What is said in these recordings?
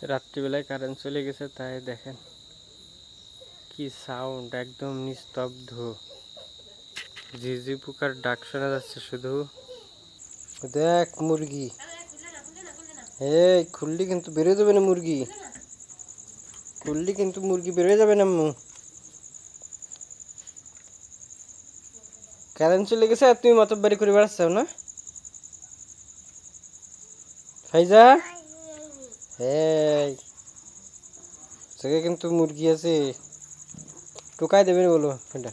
রাত্রিবেলায় কারেন্ট চলে গেছে, তাই দেখেন কি সাউন্ড, একদম নিস্তব্ধ। ঝিঝি পোকার ডাক শোনা যাচ্ছে শুধু। দেখ মুরগি, এই খুললি কিন্তু বেরোয় যাবে না মুরগি, খুললি কিন্তু মুরগি বেরোয় যাবে না। কারেন্ট চলে গেছে আর তুমি মাতব্বারি করে বেড়াচ্ছাও না ফাইজা? এই জায়গায় কিন্তু মুরগি আছে, টোকাই দেবে না বলো এটা।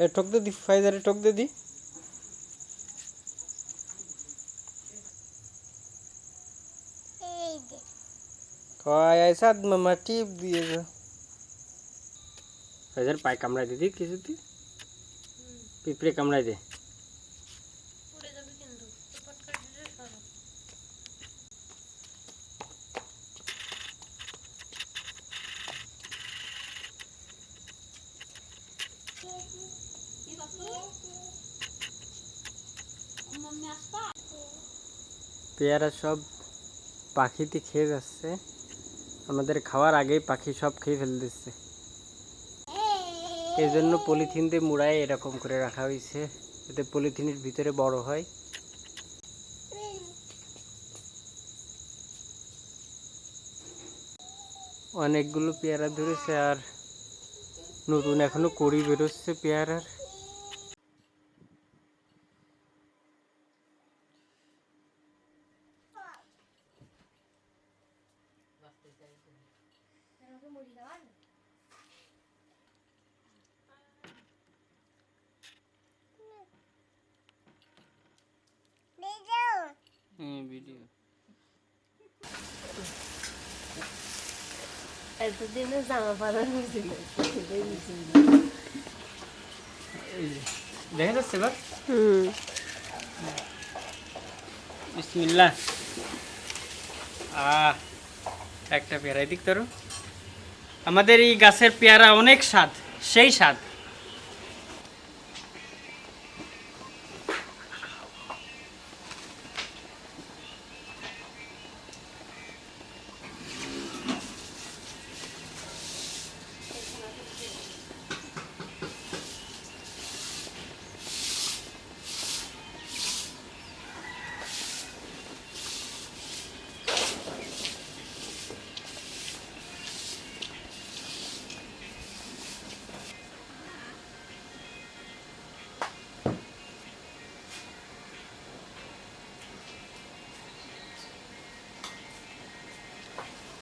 এ ঠক দে দি ফাইজারে, ঠক দে দি। কয় আইসা মামা টিপ দিয়ে যা। ফাইজার পায়ে কামড়াই দিদি কিছু দি, পিঁপড়ে কামড়াই দে। পেয়ারা সব পাখিতে খেয়ে যাচ্ছে, আমাদের খাওয়ার আগেই পাখি সব খেয়ে ফেলে দিচ্ছে। এই জন্য পলিথিন দিয়ে মুড়ায় এরকম করে রাখা হয়েছে, যাতে পলিথিনের ভিতরে বড় হয়। অনেকগুলো পেয়ারা ধরেছে, আর নতুন এখনো কড়ি বেরোচ্ছে পেয়ারার। ভিডিও এতদিনে জামা পরা হয়েছিল, দেখা যাচ্ছে এবার। বিসমিল্লাহ। একটা পেয়ারা দিক ধরো। আমাদের এই গাছের পেয়ারা অনেক স্বাদ, সেই স্বাদ।